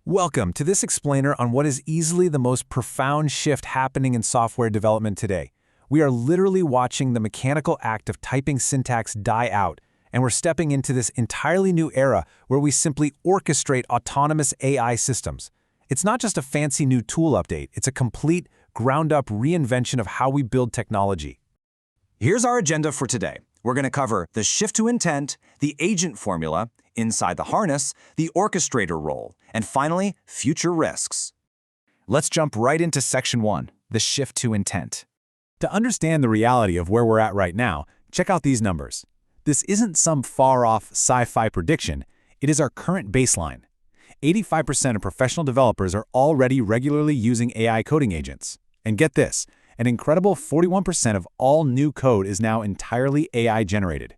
Welcome to this explainer on what is easily the most profound shift happening in software development today. We are literally watching the mechanical act of typing syntax die out, and we're stepping into this entirely new era where we simply orchestrate autonomous AI systems. It's not just a fancy new tool update, it's a complete, ground-up reinvention of how we build technology. Here's our agenda for today. We're going to cover the shift to intent, the agent formula, inside the harness, the orchestrator role, and finally, future risks. Let's jump right into Section 1, the shift to intent. To understand the reality of where we're at right now, check out these numbers. This isn't some far-off sci-fi prediction, it is our current baseline. 85% of professional developers are already regularly using AI coding agents. And get this, an incredible 41% of all new code is now entirely AI-generated.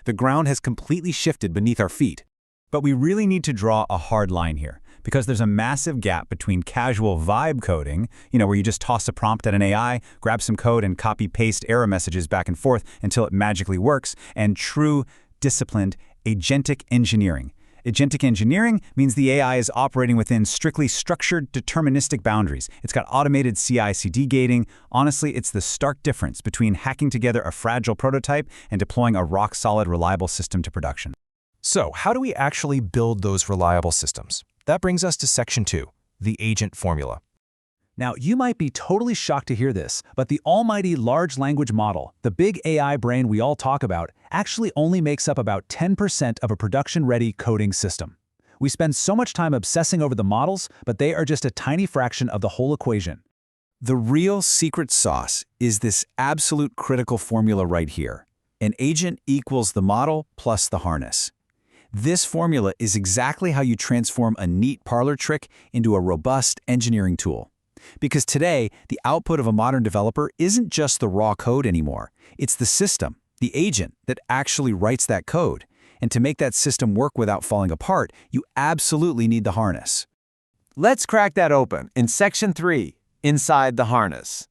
The ground has completely shifted beneath our feet. But we really need to draw a hard line here, because there's a massive gap between casual vibe coding, where you just toss a prompt at an AI, grab some code and copy-paste error messages back and forth until it magically works, and true, disciplined, agentic engineering. Agentic engineering means the AI is operating within strictly structured, deterministic boundaries. It's got automated CI/CD gating. Honestly, it's the stark difference between hacking together a fragile prototype and deploying a rock-solid, reliable system to production. So, how do we actually build those reliable systems? That brings us to Section 2, the agent formula. Now, you might be totally shocked to hear this, but the almighty large language model, the big AI brain we all talk about, actually only makes up about 10% of a production-ready coding system. We spend so much time obsessing over the models, but they are just a tiny fraction of the whole equation. The real secret sauce is this absolute critical formula right here. An agent equals the model plus the harness. This formula is exactly how you transform a neat parlor trick into a robust engineering tool. Because today, the output of a modern developer isn't just the raw code anymore. It's the system, the agent, that actually writes that code. And to make that system work without falling apart, you absolutely need the harness. Let's crack that open in Section 3, inside the harness.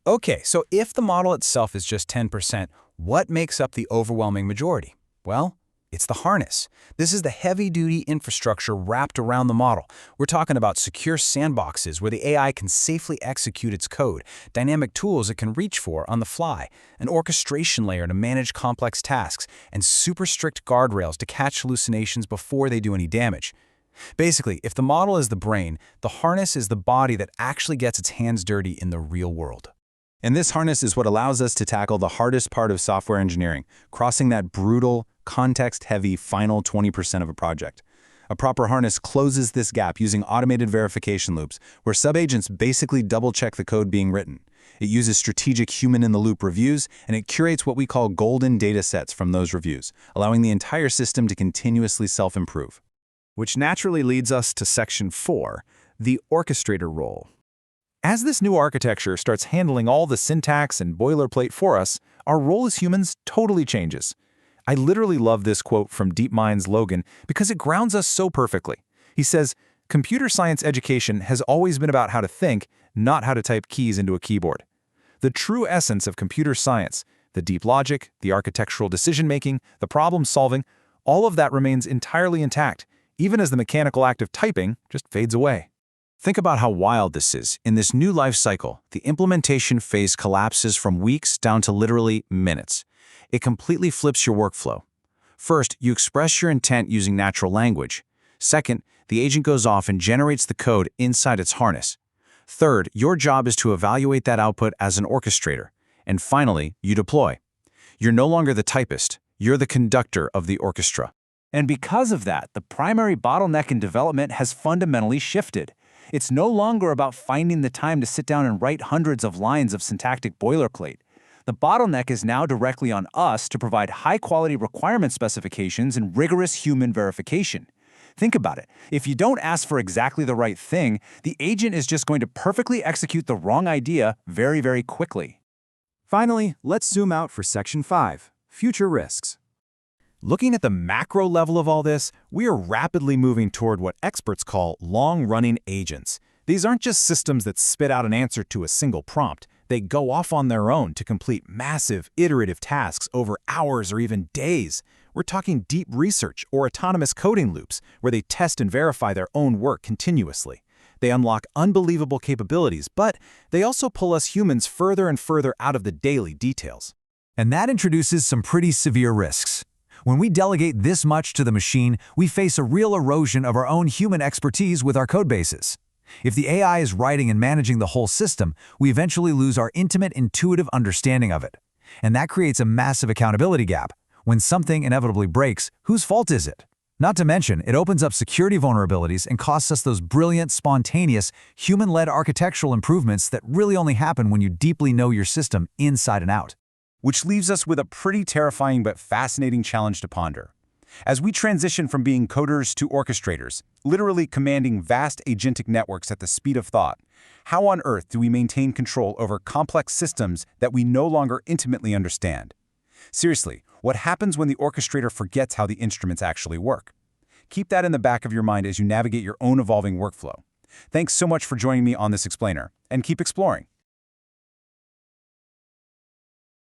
Okay, so if the model itself is just 10%, what makes up the overwhelming majority? Well, it's the harness. This is the heavy-duty infrastructure wrapped around the model. We're talking about secure sandboxes where the AI can safely execute its code, dynamic tools it can reach for on the fly, an orchestration layer to manage complex tasks, and super strict guardrails to catch hallucinations before they do any damage. Basically, if the model is the brain, the harness is the body that actually gets its hands dirty in the real world. And this harness is what allows us to tackle the hardest part of software engineering, crossing that brutal, context-heavy final 20% of a project. A proper harness closes this gap using automated verification loops, where subagents basically double-check the code being written. It uses strategic human-in-the-loop reviews, and it curates what we call golden data sets from those reviews, allowing the entire system to continuously self-improve. Which naturally leads us to Section 4, the orchestrator role. As this new architecture starts handling all the syntax and boilerplate for us, our role as humans totally changes. I literally love this quote from DeepMind's Logan because it grounds us so perfectly. He says, "Computer science education has always been about how to think, not how to type keys into a keyboard." The true essence of computer science, the deep logic, the architectural decision-making, the problem-solving, all of that remains entirely intact, even as the mechanical act of typing just fades away. Think about how wild this is. In this new life cycle, the implementation phase collapses from weeks down to literally minutes. It completely flips your workflow. First, you express your intent using natural language. Second, the agent goes off and generates the code inside its harness. Third, your job is to evaluate that output as an orchestrator. And finally, you deploy. You're no longer the typist. You're the conductor of the orchestra. And because of that, the primary bottleneck in development has fundamentally shifted. It's no longer about finding the time to sit down and write hundreds of lines of syntactic boilerplate. The bottleneck is now directly on us to provide high-quality requirement specifications and rigorous human verification. Think about it. If you don't ask for exactly the right thing, the agent is just going to perfectly execute the wrong idea very, very quickly. Finally, let's zoom out for Section 5, future risks. Looking at the macro level of all this, we are rapidly moving toward what experts call long-running agents. These aren't just systems that spit out an answer to a single prompt. They go off on their own to complete massive, iterative tasks over hours or even days. We're talking deep research or autonomous coding loops where they test and verify their own work continuously. They unlock unbelievable capabilities, but they also pull us humans further and further out of the daily details. And that introduces some pretty severe risks. When we delegate this much to the machine, we face a real erosion of our own human expertise with our codebases. If the AI is writing and managing the whole system, we eventually lose our intimate, intuitive understanding of it. And that creates a massive accountability gap. When something inevitably breaks, whose fault is it? Not to mention, it opens up security vulnerabilities and costs us those brilliant, spontaneous, human-led architectural improvements that really only happen when you deeply know your system inside and out. Which leaves us with a pretty terrifying but fascinating challenge to ponder. As we transition from being coders to orchestrators, literally commanding vast agentic networks at the speed of thought, how on earth do we maintain control over complex systems that we no longer intimately understand? Seriously, what happens when the orchestrator forgets how the instruments actually work? Keep that in the back of your mind as you navigate your own evolving workflow. Thanks so much for joining me on this explainer, and keep exploring.